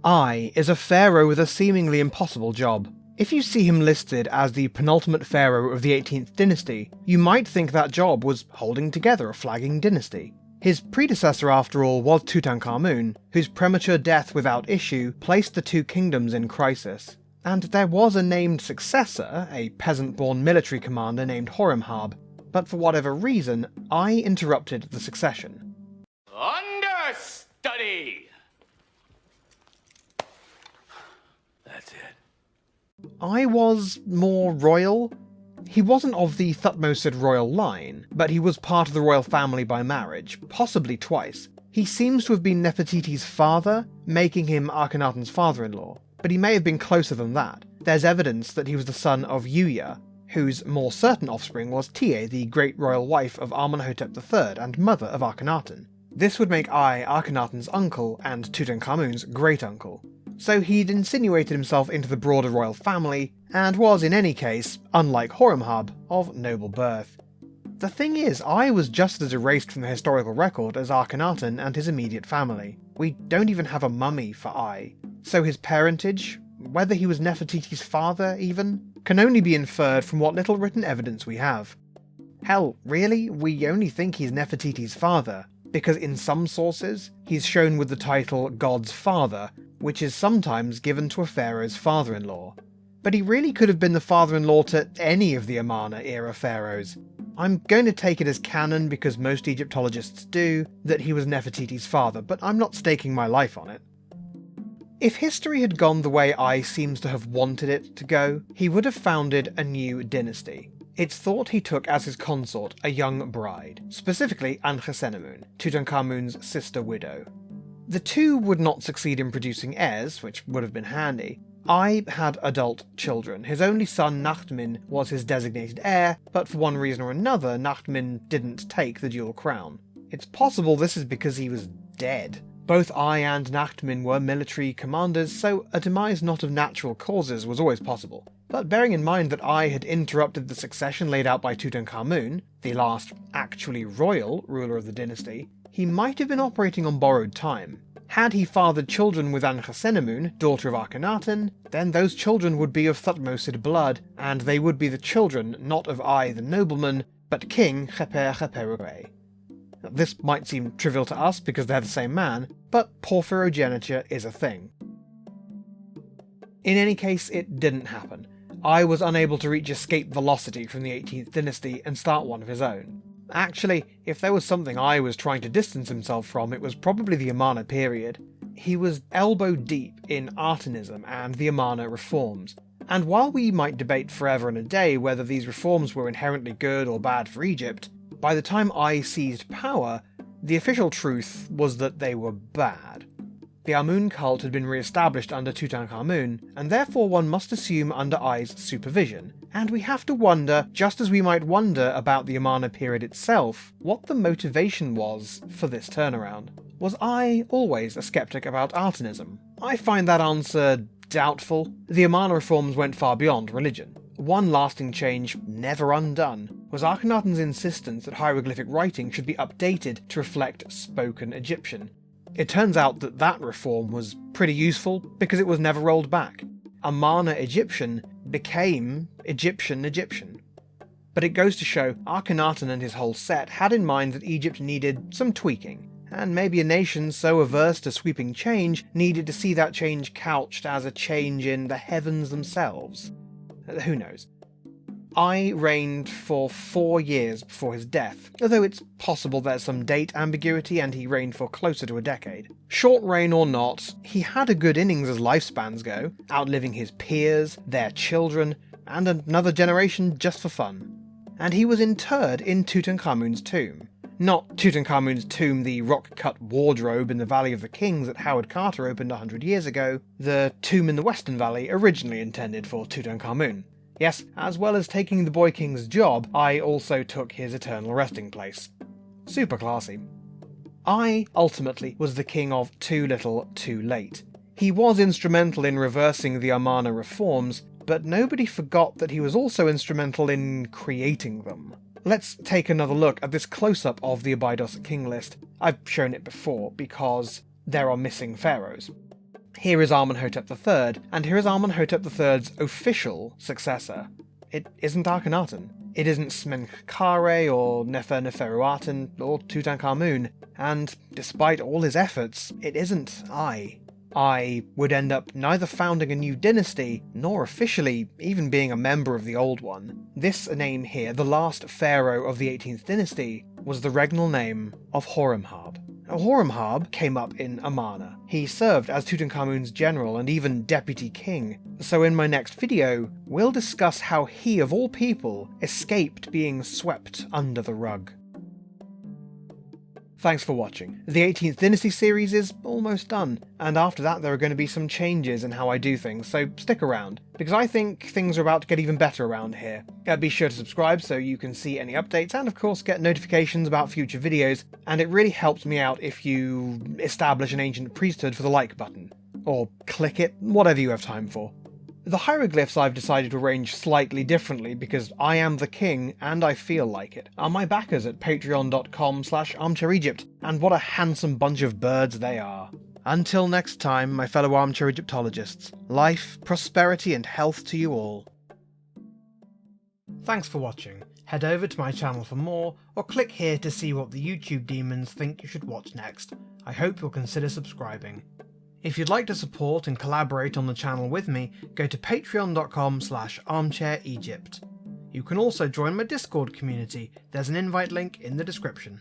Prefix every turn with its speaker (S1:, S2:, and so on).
S1: I is a pharaoh with a seemingly impossible job. If you see him listed as the penultimate pharaoh of the 18th dynasty, you might think that job was holding together a flagging dynasty. His predecessor, after all, was Tutankhamun, whose premature death without issue placed the two kingdoms in crisis. And there was a named successor, a peasant-born military commander named Horemhab, but for whatever reason, I interrupted the succession.
S2: Understudy! That's it.
S1: I was more royal. He wasn't of the Thutmose royal line, but he was part of the royal family by marriage, possibly twice. He seems to have been Nefertiti's father, making him Akhenaten's father-in-law, but he may have been closer than that. There's evidence that he was the son of Yuya, whose more certain offspring was Tiye, the great royal wife of Amenhotep III and mother of Akhenaten. This would make I Akhenaten's uncle and Tutankhamun's great-uncle. So he'd insinuated himself into the broader royal family, and was in any case, unlike Horemhab, of noble birth. The thing is, I was just as erased from the historical record as Akhenaten and his immediate family. We don't even have a mummy for I, so his parentage, whether he was Nefertiti's father even, can only be inferred from what little written evidence we have. Hell, really, we only think he's Nefertiti's father, because in some sources, he's shown with the title God's Father, which is sometimes given to a pharaoh's father-in-law. But he really could have been the father-in-law to any of the Amarna-era pharaohs. I'm going to take it as canon because most Egyptologists do, that he was Nefertiti's father, but I'm not staking my life on it. If history had gone the way I seems to have wanted it to go, he would have founded a new dynasty. It's thought he took as his consort a young bride, specifically Ankhesenamun, Tutankhamun's sister widow. The two would not succeed in producing heirs, which would have been handy. I had adult children. His only son, Nachtmin, was his designated heir, but for one reason or another, Nachtmin didn't take the dual crown. It's possible this is because he was dead. Both I and Nachtmin were military commanders, so a demise not of natural causes was always possible. But bearing in mind that I had interrupted the succession laid out by Tutankhamun, the last actually royal ruler of the dynasty, he might have been operating on borrowed time. Had he fathered children with Ankhesenamun, daughter of Akhenaten, then those children would be of Thutmosid blood, and they would be the children not of I the nobleman, but King Kheper. This might seem trivial to us because they're the same man, but porphyrogeniture is a thing. In any case, it didn't happen. I was unable to reach escape velocity from the 18th dynasty and start one of his own. Actually, if there was something I was trying to distance himself from, it was probably the Amarna period. He was elbow deep in Artanism and the Amarna reforms, and while we might debate forever and a day whether these reforms were inherently good or bad for Egypt, by the time I seized power, the official truth was that they were bad. The Amun cult had been re-established under Tutankhamun, and therefore one must assume under I's supervision, and we have to wonder, just as we might wonder about the Amarna period itself, what the motivation was for this turnaround. Was I always a skeptic about Artanism? I find that answer doubtful. The Amarna reforms went far beyond religion. One lasting change, never undone, was Akhenaten's insistence that hieroglyphic writing should be updated to reflect spoken Egyptian. It turns out that that reform was pretty useful because it was never rolled back. Amarna Egyptian became Egyptian. But it goes to show Akhenaten and his whole set had in mind that Egypt needed some tweaking, and maybe a nation so averse to sweeping change needed to see that change couched as a change in the heavens themselves. Who knows? I reigned for 4 years before his death, although it's possible there's some date ambiguity and he reigned for closer to a decade. Short reign or not, he had a good innings as lifespans go, outliving his peers, their children, and another generation just for fun. And he was interred in Tutankhamun's tomb. Not Tutankhamun's tomb, the rock-cut wardrobe in the Valley of the Kings that Howard Carter opened 100 years ago, the tomb in the Western Valley originally intended for Tutankhamun. Yes, as well as taking the Boy King's job, I also took his eternal resting place. Super classy. I, ultimately, was the king of too little, too late. He was instrumental in reversing the Amarna reforms, but nobody forgot that he was also instrumental in creating them. Let's take another look at this close-up of the Abydos king list. I've shown it before because there are missing pharaohs. Here is Amenhotep III, and here is Amenhotep III's official successor. It isn't Akhenaten. It isn't Smenkhkare or Neferuaten or Tutankhamun, and despite all his efforts, it isn't I. I would end up neither founding a new dynasty, nor officially even being a member of the old one. This name here, the last pharaoh of the 18th dynasty, was the regnal name of Horemhab. Horemhab came up in Amarna. He served as Tutankhamun's general and even deputy king, so in my next video, we'll discuss how he, of all people, escaped being swept under the rug. Thanks for watching. The 18th Dynasty series is almost done, and after that there are going to be some changes in how I do things, so stick around, because I think things are about to get even better around here. Be sure to subscribe so you can see any updates, and of course get notifications about future videos, and it really helps me out if you establish an ancient priesthood for the like button. Or click it, whatever you have time for. The hieroglyphs I've decided to arrange slightly differently because I am the king and I feel like it, are my backers at patreon.com/armchairegypt, and what a handsome bunch of birds they are. Until next time, my fellow armchair Egyptologists, life, prosperity and health to you all. Thanks for watching. Head over to my channel for more, or click here to see what the YouTube demons think you should watch next. I hope you'll consider subscribing. If you'd like to support and collaborate on the channel with me, go to patreon.com/armchairegypt. You can also join my Discord community, there's an invite link in the description.